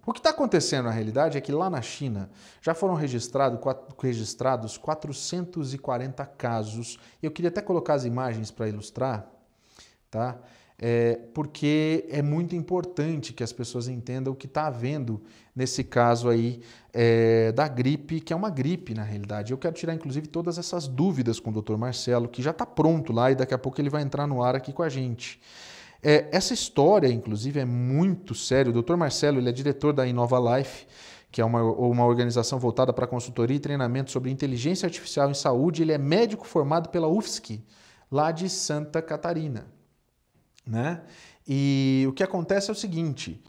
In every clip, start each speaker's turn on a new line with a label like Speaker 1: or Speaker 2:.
Speaker 1: O que está acontecendo na realidade é que lá na China já foram registrados 440 casos. Eu queria até colocar as imagens para ilustrar, tá? Porque é muito importante que as pessoas entendam o que está havendo nesse caso aí da gripe, que é uma gripe na realidade. Eu quero tirar inclusive todas essas dúvidas com o Dr. Marcelo, que já está pronto lá e daqui a pouco ele vai entrar no ar aqui com a gente. Essa história, inclusive, é muito séria. O Dr. Marcelo, ele é diretor da Inova Life, que é uma organização voltada para consultoria e treinamento sobre inteligência artificial em saúde. Ele é médico formado pela UFSC, lá de Santa Catarina, né? E o que acontece é o seguinte,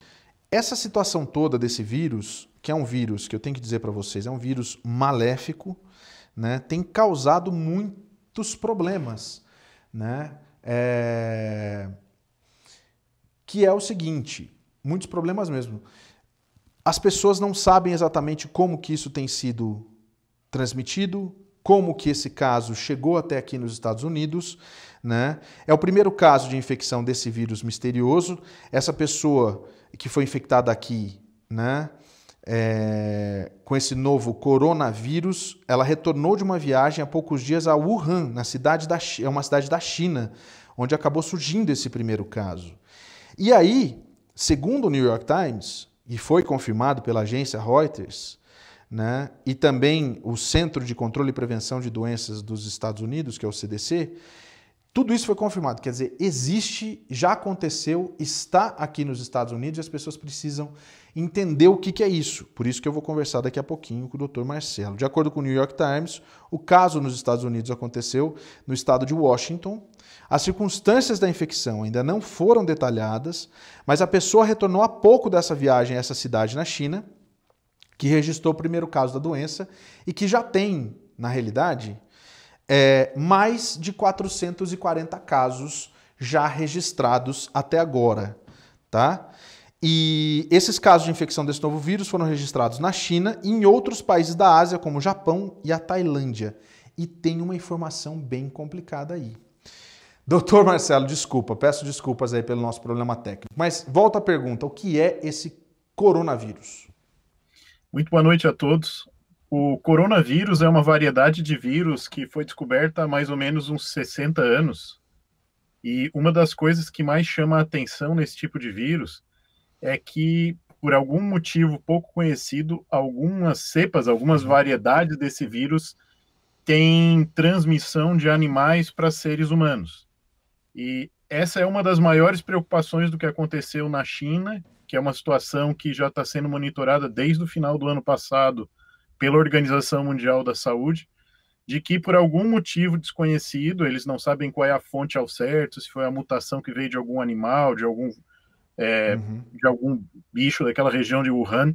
Speaker 1: essa situação toda desse vírus, que é um vírus que eu tenho que dizer para vocês, é um vírus maléfico, né? Tem causado muitos problemas, né? Que é o seguinte, muitos problemas mesmo. As pessoas não sabem exatamente como que isso tem sido transmitido, como que esse caso chegou até aqui nos Estados Unidos, né? É o primeiro caso de infecção desse vírus misterioso. Essa pessoa que foi infectada aqui, né? Com esse novo coronavírus, ela retornou de uma viagem há poucos dias a Wuhan, é uma cidade da China, onde acabou surgindo esse primeiro caso. E aí, segundo o New York Times, e foi confirmado pela agência Reuters, né, e também o Centro de Controle e Prevenção de Doenças dos Estados Unidos, que é o CDC, tudo isso foi confirmado. Quer dizer, existe, já aconteceu, está aqui nos Estados Unidos e as pessoas precisam entender o que é isso. Por isso que eu vou conversar daqui a pouquinho com o Dr. Marcelo. De acordo com o New York Times, o caso nos Estados Unidos aconteceu no estado de Washington. As circunstâncias da infecção ainda não foram detalhadas, mas a pessoa retornou há pouco dessa viagem a essa cidade na China, que registrou o primeiro caso da doença e que já tem, na realidade, mais de 440 casos já registrados até agora, tá? E esses casos de infecção desse novo vírus foram registrados na China e em outros países da Ásia, como o Japão e a Tailândia. E tem uma informação bem complicada aí. Doutor Marcelo, desculpa, peço desculpas aí pelo nosso problema técnico, mas volta à pergunta, o que é esse coronavírus?
Speaker 2: Muito boa noite a todos. O coronavírus é uma variedade de vírus que foi descoberta há mais ou menos uns 60 anos. E uma das coisas que mais chama a atenção nesse tipo de vírus é que, por algum motivo pouco conhecido, algumas cepas, algumas variedades desse vírus têm transmissão de animais para seres humanos. E essa é uma das maiores preocupações do que aconteceu na China, que é uma situação que já está sendo monitorada desde o final do ano passado pela Organização Mundial da Saúde, de que por algum motivo desconhecido, eles não sabem qual é a fonte ao certo, se foi a mutação que veio de algum animal, de algum bicho daquela região de Wuhan,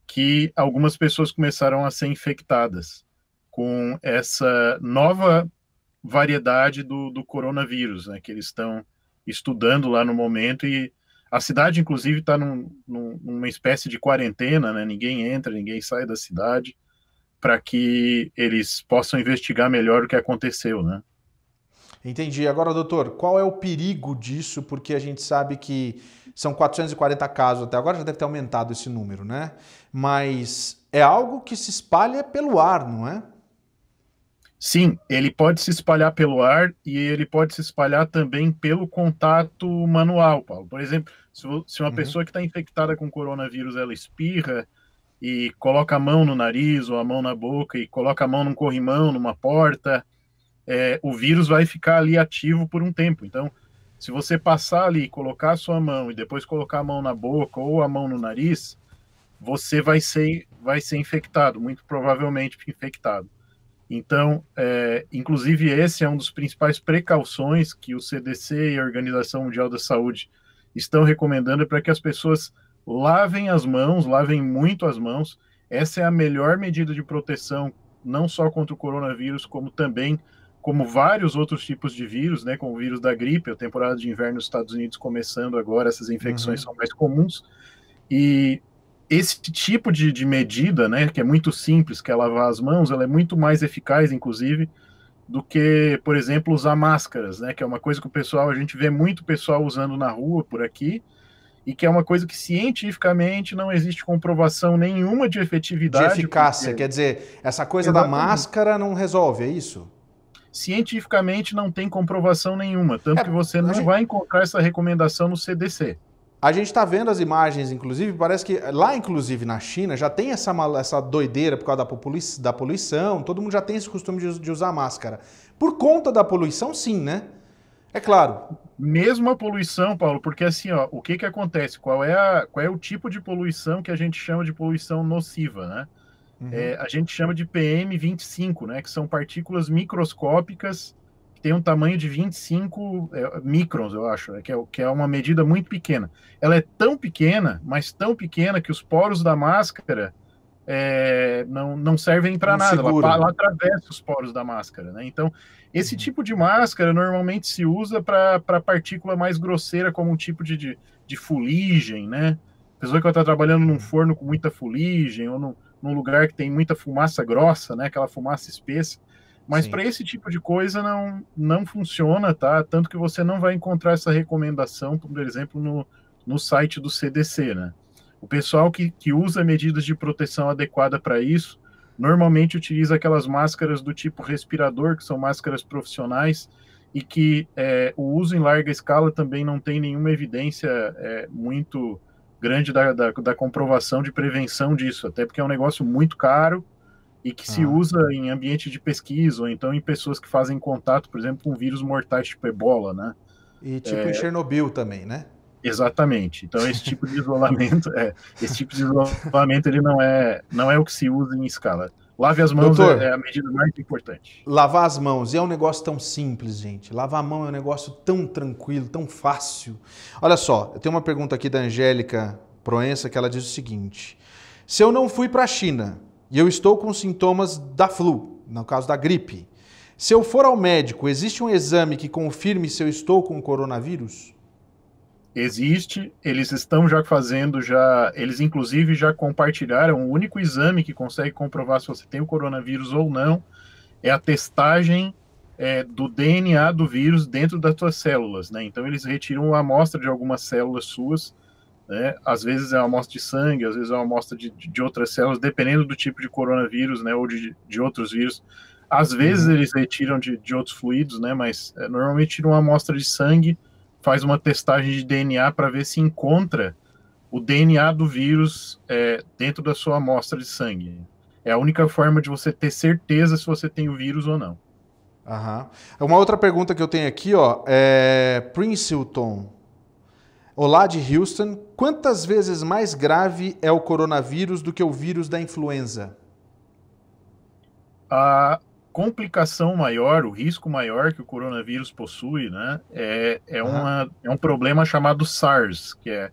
Speaker 2: que algumas pessoas começaram a ser infectadas com essa nova variedade do coronavírus, né, que eles estão estudando lá no momento, e a cidade, inclusive, está numa espécie de quarentena, né, ninguém entra, ninguém sai da cidade, para que eles possam investigar melhor o que aconteceu, né?
Speaker 1: Entendi. Agora, doutor, qual é o perigo disso? Porque a gente sabe que são 440 casos até agora, já deve ter aumentado esse número, né? Mas é algo que se espalha pelo ar, não é?
Speaker 2: Sim, ele pode se espalhar pelo ar e ele pode se espalhar também pelo contato manual, Paulo. Por exemplo, se uma pessoa que está infectada com coronavírus, ela espirra e coloca a mão no nariz ou a mão na boca e coloca a mão num corrimão, numa porta, o vírus vai ficar ali ativo por um tempo. Então, se você passar ali, colocar a sua mão e depois colocar a mão na boca ou a mão no nariz, você vai ser infectado, muito provavelmente infectado. Então, inclusive, esse é um dos principais precauções que o CDC e a Organização Mundial da Saúde estão recomendando para que as pessoas lavem as mãos, lavem muito as mãos. Essa é a melhor medida de proteção, não só contra o coronavírus, como também como vários outros tipos de vírus, né, como o vírus da gripe, a temporada de inverno nos Estados Unidos começando agora, essas infecções são mais comuns. E esse tipo de medida, né, que é muito simples, que é lavar as mãos, ela é muito mais eficaz, inclusive, do que, por exemplo, usar máscaras, né, que é uma coisa que a gente vê muito pessoal usando na rua por aqui, e que é uma coisa que cientificamente não existe comprovação nenhuma de efetividade.
Speaker 1: De eficácia, quer dizer, essa coisa da máscara não resolve, é isso?
Speaker 2: Cientificamente não tem comprovação nenhuma, tanto que você não vai encontrar essa recomendação no CDC.
Speaker 1: A gente está vendo as imagens, inclusive, parece que lá, inclusive, na China, já tem essa doideira por causa da poluição, todo mundo já tem esse costume de usar máscara. Por conta da poluição, sim, né? É claro.
Speaker 2: Mesmo a poluição, Paulo, porque assim, ó, o que acontece? Qual é o tipo de poluição que a gente chama de poluição nociva, né? A gente chama de PM25, né? Que são partículas microscópicas que têm um tamanho de 25 microns, eu acho, né, que é uma medida muito pequena. Ela é tão pequena, mas tão pequena que os poros da máscara não servem para nada. Ela atravessa os poros da máscara, né? Então, esse tipo de máscara normalmente se usa para partícula mais grosseira, como um tipo de fuligem, né? A pessoa que está trabalhando num forno com muita fuligem, ou num lugar que tem muita fumaça grossa, né? Aquela fumaça espessa. Mas para esse tipo de coisa não funciona, tá? Tanto que você não vai encontrar essa recomendação, por exemplo, no site do CDC, né? O pessoal que usa medidas de proteção adequada para isso, normalmente utiliza aquelas máscaras do tipo respirador, que são máscaras profissionais, e que o uso em larga escala também não tem nenhuma evidência muito grande da comprovação de prevenção disso, até porque é um negócio muito caro e que se usa em ambiente de pesquisa, ou então em pessoas que fazem contato, por exemplo, com vírus mortais tipo ebola, né?
Speaker 1: E tipo em Chernobyl também, né?
Speaker 2: Exatamente. Então esse tipo de isolamento, ele não é o que se usa em escala. Lave as mãos. Doutor, é a medida mais importante.
Speaker 1: Lavar as mãos, e é um negócio tão simples, gente. Lavar a mão é um negócio tão tranquilo, tão fácil. Olha só, eu tenho uma pergunta aqui da Angélica Proença, que ela diz o seguinte: se eu não fui para a China e eu estou com sintomas da flu, no caso da gripe, se eu for ao médico, existe um exame que confirme se eu estou com coronavírus?
Speaker 2: Existe, eles estão já fazendo, eles inclusive já compartilharam o único exame que consegue comprovar se você tem o coronavírus ou não, é a testagem do DNA do vírus dentro das suas células, né? Então eles retiram uma amostra de algumas células suas, né? Às vezes é uma amostra de sangue, às vezes é uma amostra de outras células, dependendo do tipo de coronavírus, né? Ou de outros vírus. Às vezes eles retiram de outros fluidos, né? Mas normalmente tiram uma amostra de sangue, faz uma testagem de DNA para ver se encontra o DNA do vírus dentro da sua amostra de sangue. É a única forma de você ter certeza se você tem o vírus ou não.
Speaker 1: Uma outra pergunta que eu tenho aqui, ó, Princeton. Olá de Houston. Quantas vezes mais grave é o coronavírus do que o vírus da influenza?
Speaker 2: A complicação maior, o risco maior que o coronavírus possui, né, é um problema chamado SARS, que é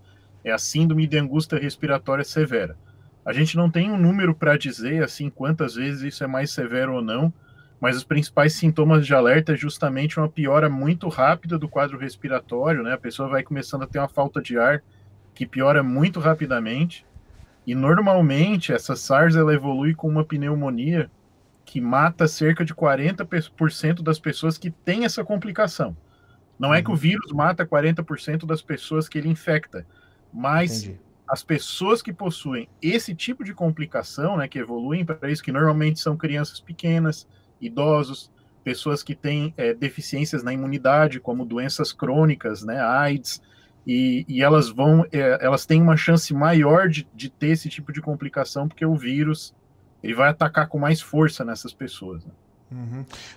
Speaker 2: a síndrome de angústia respiratória severa. A gente não tem um número para dizer assim quantas vezes isso é mais severo ou não, mas os principais sintomas de alerta é justamente uma piora muito rápida do quadro respiratório, né? A pessoa vai começando a ter uma falta de ar que piora muito rapidamente, e normalmente essa SARS ela evolui com uma pneumonia que mata cerca de 40% das pessoas que têm essa complicação. Não é que o vírus mata 40% das pessoas que ele infecta, mas as pessoas que possuem esse tipo de complicação, né, que evoluem para isso, que normalmente são crianças pequenas, idosos, pessoas que têm deficiências na imunidade, como doenças crônicas, né, AIDS, e elas têm uma chance maior de ter esse tipo de complicação, porque o vírus ele vai atacar com mais força nessas pessoas. Né?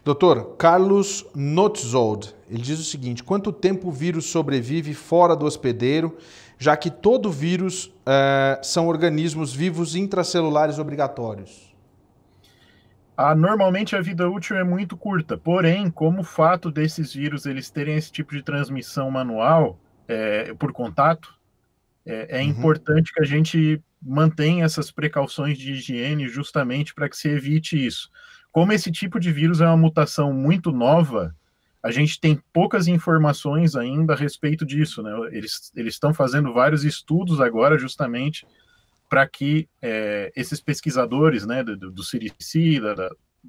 Speaker 1: Doutor, Carlos Notzold, ele diz o seguinte: quanto tempo o vírus sobrevive fora do hospedeiro, já que todo vírus são organismos vivos intracelulares obrigatórios?
Speaker 2: Normalmente a vida útil é muito curta, porém, como o fato desses vírus eles terem esse tipo de transmissão manual, por contato, é importante que a gente mantenha essas precauções de higiene justamente para que se evite isso. Como esse tipo de vírus é uma mutação muito nova, a gente tem poucas informações ainda a respeito disso, né? Eles estão fazendo vários estudos agora justamente para que esses pesquisadores, né, do CDC,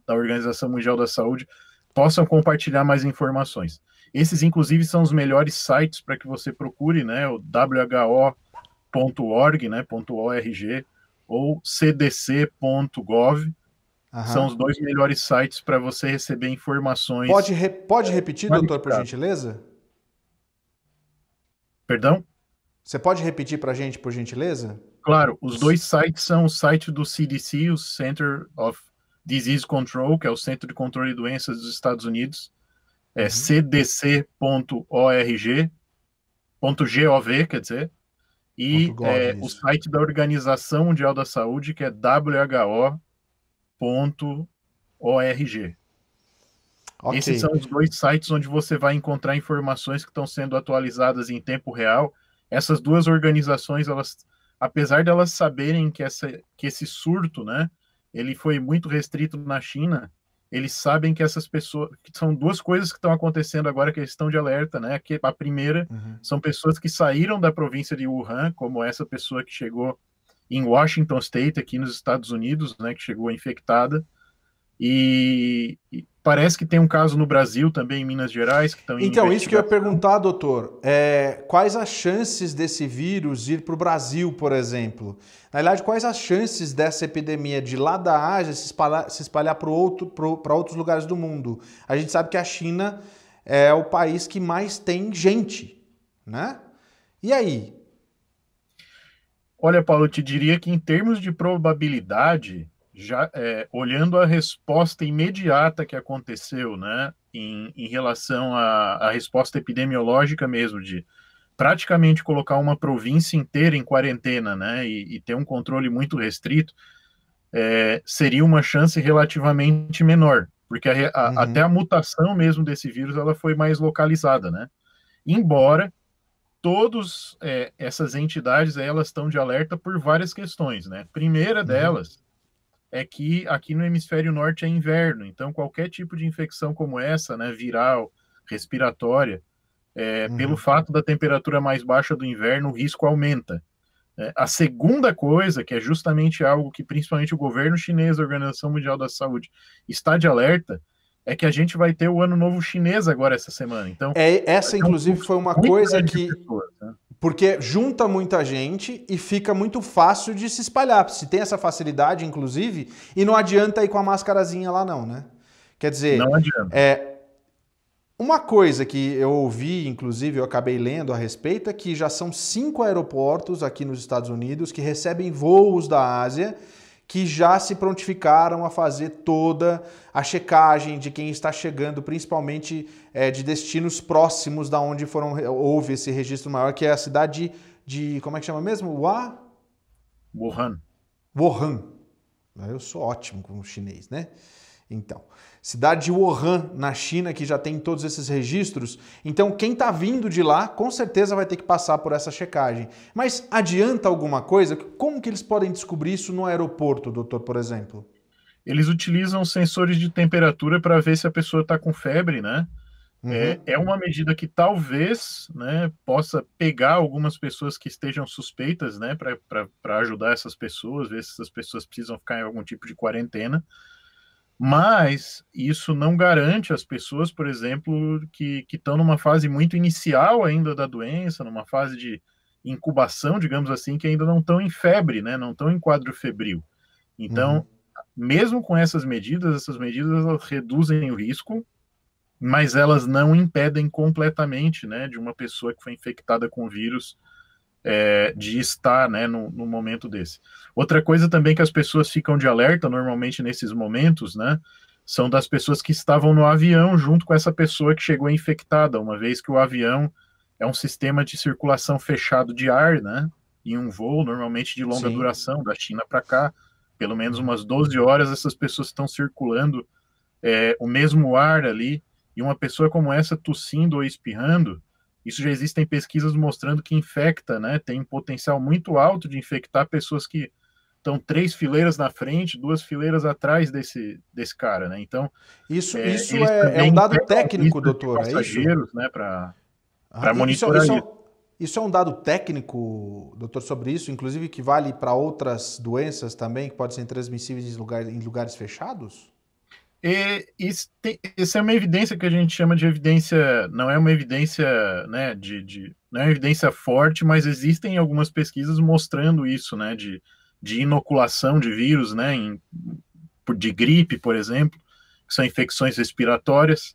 Speaker 2: da Organização Mundial da Saúde, possam compartilhar mais informações. Esses, inclusive, são os melhores sites para que você procure, né? O who.org, né? .org, ou cdc.gov. São os
Speaker 1: Aham.
Speaker 2: dois melhores sites para você receber informações
Speaker 1: Pode repetir, doutor, por
Speaker 2: qualificadas.
Speaker 1: gentileza?
Speaker 2: Perdão?
Speaker 1: Você pode repetir para a gente, por gentileza?
Speaker 2: Claro, os dois sites são o site do CDC, o Center of Disease Control, que é o Centro de Controle de Doenças dos Estados Unidos, é
Speaker 1: Uhum.
Speaker 2: cdc.org.gov, quer dizer, e
Speaker 1: .gov,
Speaker 2: o
Speaker 1: isso.
Speaker 2: site da Organização Mundial da Saúde, que é who.org.
Speaker 1: Ok.
Speaker 2: Esses são os dois sites onde você vai encontrar informações que estão sendo atualizadas em tempo real. Essas duas organizações, elas, apesar de elas saberem que esse surto, né, ele foi muito restrito na China, eles sabem que essas pessoas, que são duas coisas que estão acontecendo agora que eles estão de alerta, né? Que a primeira
Speaker 1: Uhum.
Speaker 2: são pessoas que saíram da província de Wuhan, como essa pessoa que chegou em Washington State, aqui nos Estados Unidos, né, que chegou infectada. E parece que tem um caso no Brasil também, em Minas Gerais, que estão em
Speaker 1: Então, isso que eu ia
Speaker 2: investigação.
Speaker 1: perguntar, doutor, quais as chances desse vírus ir para o Brasil, por exemplo? Na verdade, quais as chances dessa epidemia de lá da Ásia se espalhar para outros lugares do mundo? A gente sabe que a China é o país que mais tem gente, né? E aí?
Speaker 2: Olha, Paulo, eu te diria que em termos de probabilidade, já olhando a resposta imediata que aconteceu, né, em relação à resposta epidemiológica mesmo, de praticamente colocar uma província inteira em quarentena, né, e ter um controle muito restrito, seria uma chance relativamente menor, porque até a
Speaker 1: Uhum,
Speaker 2: mutação mesmo desse vírus ela foi mais localizada, né? Embora todas essas entidades elas estão de alerta por várias questões, né? Primeira
Speaker 1: uhum,
Speaker 2: delas é que aqui no hemisfério norte é inverno, então qualquer tipo de infecção como essa, né, viral, respiratória, pelo
Speaker 1: uhum.
Speaker 2: fato da temperatura mais baixa do inverno, o risco aumenta. A segunda coisa, que é justamente algo que principalmente o governo chinês, a Organização Mundial da Saúde, está de alerta, é que a gente vai ter o Ano Novo Chinês agora essa semana. Então, vai
Speaker 1: Essa,
Speaker 2: ter um
Speaker 1: inclusive,
Speaker 2: fluxo
Speaker 1: foi uma
Speaker 2: muito
Speaker 1: coisa
Speaker 2: grande de
Speaker 1: que
Speaker 2: pessoas. Né?
Speaker 1: porque junta muita gente e fica muito fácil de se espalhar. Se tem essa facilidade, inclusive, e não adianta ir com a máscarazinha lá, não, né? Quer
Speaker 2: Não
Speaker 1: dizer,
Speaker 2: adianta.
Speaker 1: uma coisa que eu ouvi, inclusive, eu acabei lendo a respeito, é que já são 5 aeroportos aqui nos Estados Unidos que recebem voos da Ásia que já se prontificaram a fazer toda a checagem de quem está chegando, principalmente de destinos próximos da onde houve esse registro maior, que é a cidade de como é que chama mesmo?
Speaker 2: Wuhan.
Speaker 1: Wuhan. Eu sou ótimo com o chinês, né? Então, cidade de Wuhan, na China, que já tem todos esses registros. Então, quem está vindo de lá, com certeza vai ter que passar por essa checagem. Mas adianta alguma coisa? Como que eles podem descobrir isso no aeroporto, doutor, por exemplo?
Speaker 2: Eles utilizam sensores de temperatura para ver se a pessoa está com febre, né?
Speaker 1: Uhum,
Speaker 2: É uma medida que talvez, né, possa pegar algumas pessoas que estejam suspeitas, né, para ajudar essas pessoas, ver se essas pessoas precisam ficar em algum tipo de quarentena. Mas isso não garante as pessoas, por exemplo, que estão numa fase muito inicial ainda da doença, numa fase de incubação, digamos assim, que ainda não estão em febre, né, não estão em quadro febril.
Speaker 1: uhum.
Speaker 2: Então, mesmo com essas medidas elas reduzem o risco, mas elas não impedem completamente, né, de uma pessoa que foi infectada com o vírus de estar, né, no momento desse. Outra coisa também que as pessoas ficam de alerta normalmente nesses momentos, né, são das pessoas que estavam no avião junto com essa pessoa que chegou infectada, uma vez que o avião é um sistema de circulação fechado de ar, né, em um voo normalmente de longa
Speaker 1: Sim.
Speaker 2: duração, da China para cá, pelo menos
Speaker 1: Uhum.
Speaker 2: umas 12 horas essas pessoas estão circulando o mesmo ar ali, e uma pessoa como essa tossindo ou espirrando, isso já existem pesquisas mostrando que infecta, né? Tem um potencial muito alto de infectar pessoas que estão 3 fileiras na frente, 2 fileiras atrás desse cara, né? Então,
Speaker 1: Isso
Speaker 2: eles
Speaker 1: é um
Speaker 2: também
Speaker 1: dado
Speaker 2: pegam
Speaker 1: técnico,
Speaker 2: listas de
Speaker 1: doutor, é isso?
Speaker 2: passageiros, né, para
Speaker 1: Ah,
Speaker 2: monitorar isso.
Speaker 1: isso é um dado técnico, doutor, sobre isso, inclusive que vale para outras doenças também, que podem ser transmissíveis em lugares fechados?
Speaker 2: Essa é uma evidência que a gente chama de evidência, não é uma evidência, né, não é uma evidência forte, mas existem algumas pesquisas mostrando isso, né, de inoculação de vírus, né, de gripe, por exemplo, que são infecções respiratórias,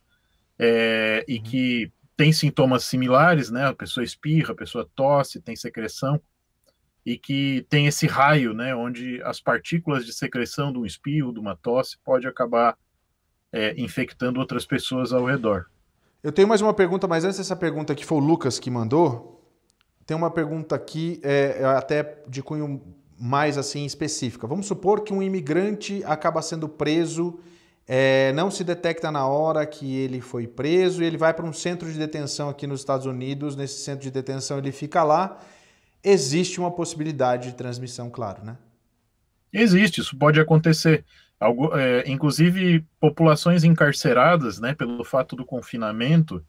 Speaker 2: e que tem sintomas similares, né, a pessoa espirra, a pessoa tosse, tem secreção, e que tem esse raio, né, onde as partículas de secreção de um espirro, de uma tosse, pode acabar infectando outras pessoas ao redor.
Speaker 1: Eu tenho mais uma pergunta, mas antes dessa pergunta que foi o Lucas que mandou, tem uma pergunta aqui, até de cunho mais assim específica. Vamos supor que um imigrante acaba sendo preso, não se detecta na hora que ele foi preso e ele vai para um centro de detenção aqui nos Estados Unidos. Nesse centro de detenção ele fica lá. Existe uma possibilidade de transmissão, claro, né?
Speaker 2: Existe, isso pode acontecer. Inclusive, populações encarceradas, né, pelo fato do confinamento,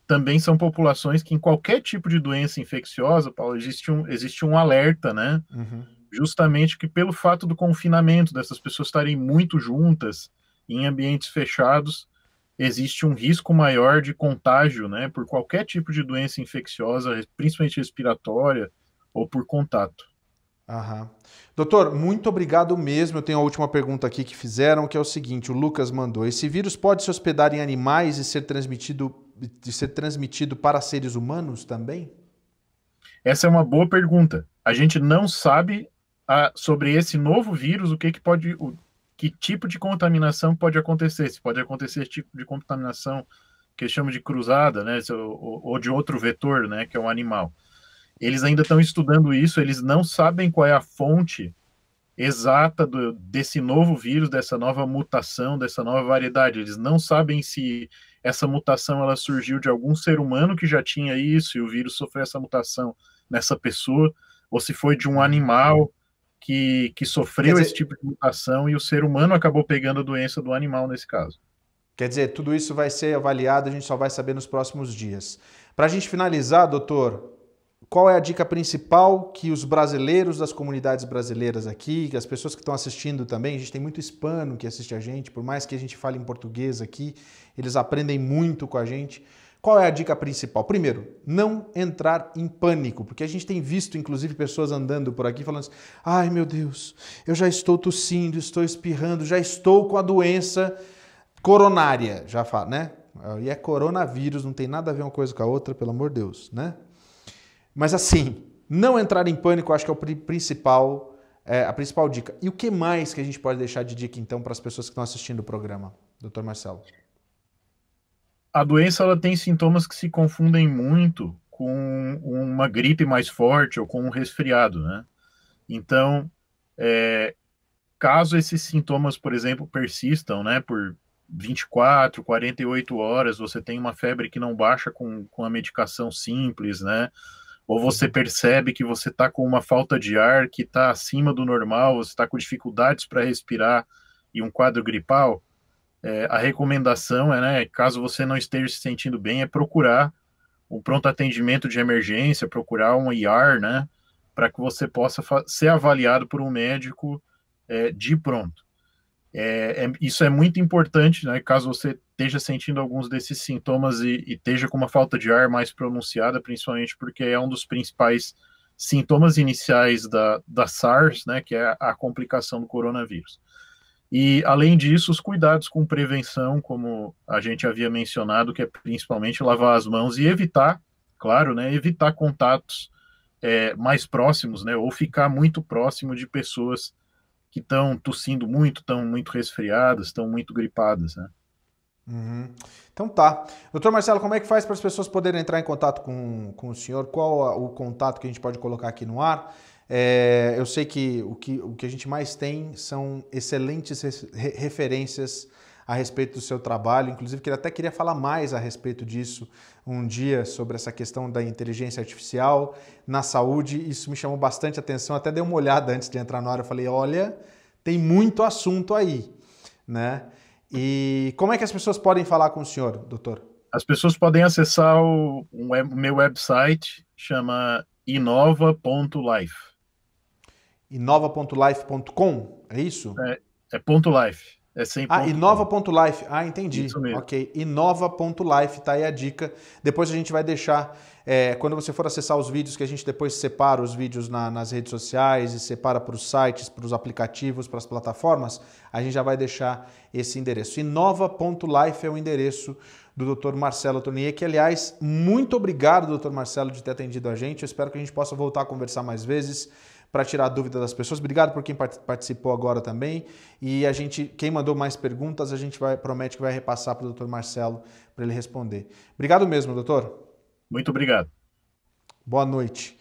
Speaker 2: também são populações que, em qualquer tipo de doença infecciosa, Paulo, existe um alerta, né?
Speaker 1: Uhum.
Speaker 2: Justamente que, pelo fato do confinamento, dessas pessoas estarem muito juntas, em ambientes fechados, existe um risco maior de contágio, né, por qualquer tipo de doença infecciosa, principalmente respiratória, ou por contato.
Speaker 1: Aham. Doutor, muito obrigado mesmo. Eu tenho a última pergunta aqui que fizeram, que é o seguinte: o Lucas mandou. Esse vírus pode se hospedar em animais e ser transmitido para seres humanos também?
Speaker 2: Essa é uma boa pergunta. A gente não sabe sobre esse novo vírus que tipo de contaminação pode acontecer. Se pode acontecer esse tipo de contaminação que eles chamam de cruzada, né, ou de outro vetor, né, que é um animal. Eles ainda estão estudando isso, eles não sabem qual é a fonte exata desse novo vírus, dessa nova mutação, dessa nova variedade. Eles não sabem se essa mutação ela surgiu de algum ser humano que já tinha isso e o vírus sofreu essa mutação nessa pessoa, ou se foi de um animal que sofreu esse tipo de mutação e o ser humano acabou pegando a doença do animal nesse caso.
Speaker 1: Quer dizer, tudo isso vai ser avaliado, a gente só vai saber nos próximos dias. Para a gente finalizar, doutor, qual é a dica principal que os brasileiros das comunidades brasileiras aqui, que as pessoas que estão assistindo também, a gente tem muito hispano que assiste a gente, por mais que a gente fale em português aqui, eles aprendem muito com a gente. Qual é a dica principal? Primeiro, não entrar em pânico, porque a gente tem visto, inclusive, pessoas andando por aqui falando assim: ai meu Deus, eu já estou tossindo, estou espirrando, já estou com a doença coronária, já fala, né? E é coronavírus, não tem nada a ver uma coisa com a outra, pelo amor de Deus, né? Mas assim, não entrar em pânico, acho que é a principal dica. E o que mais que a gente pode deixar de dica, então, para as pessoas que estão assistindo o programa, doutor Marcelo?
Speaker 2: A doença ela tem sintomas que se confundem muito com uma gripe mais forte ou com um resfriado, né? Então, caso esses sintomas, por exemplo, persistam, né, por 24, 48 horas, você tem uma febre que não baixa com a medicação simples, né? Ou você percebe que você está com uma falta de ar que está acima do normal, você está com dificuldades para respirar e um quadro gripal, a recomendação né, caso você não esteja se sentindo bem, é procurar um pronto atendimento de emergência, procurar um IR, né, para que você possa ser avaliado por um médico de pronto. Isso é muito importante, né, caso você esteja sentindo alguns desses sintomas e esteja com uma falta de ar mais pronunciada, principalmente porque é um dos principais sintomas iniciais da SARS, né, que é a complicação do coronavírus. E, além disso, os cuidados com prevenção, como a gente havia mencionado, que é principalmente lavar as mãos e evitar, claro, né, evitar contatos mais próximos, né, ou ficar muito próximo de pessoas que estão tossindo muito, estão muito resfriadas, estão muito gripadas, né?
Speaker 1: Uhum. Então tá. Doutor Marcelo, como é que faz para as pessoas poderem entrar em contato com o senhor? Qual o contato que a gente pode colocar aqui no ar? Eu sei que o que a gente mais tem são excelentes referências a respeito do seu trabalho. Inclusive, até queria falar mais a respeito disso um dia, sobre essa questão da inteligência artificial na saúde. Isso me chamou bastante atenção. Até dei uma olhada antes de entrar no ar. Eu falei, olha, tem muito assunto aí, né? E como é que as pessoas podem falar com o senhor, doutor?
Speaker 2: As pessoas podem acessar o meu website, chama inova.life.
Speaker 1: Inova.life.com, é isso?
Speaker 2: É ponto .life. É sem
Speaker 1: Ah,
Speaker 2: ponto.
Speaker 1: inova.life. Ah, entendi.
Speaker 2: Isso mesmo.
Speaker 1: Ok. Inova.life, tá aí a dica. Depois a gente vai deixar, quando você for acessar os vídeos, que a gente depois separa os vídeos nas redes sociais e separa para os sites, para os aplicativos, para as plataformas, a gente já vai deixar esse endereço. Inova.life é o endereço do Dr. Marcelo Tournier, que, aliás, muito obrigado, Dr. Marcelo, de ter atendido a gente. Eu espero que a gente possa voltar a conversar mais vezes para tirar a dúvida das pessoas. Obrigado por quem participou agora também. E quem mandou mais perguntas, a gente promete que vai repassar para o Dr. Marcelo para ele responder. Obrigado mesmo, doutor.
Speaker 2: Muito obrigado.
Speaker 1: Boa noite.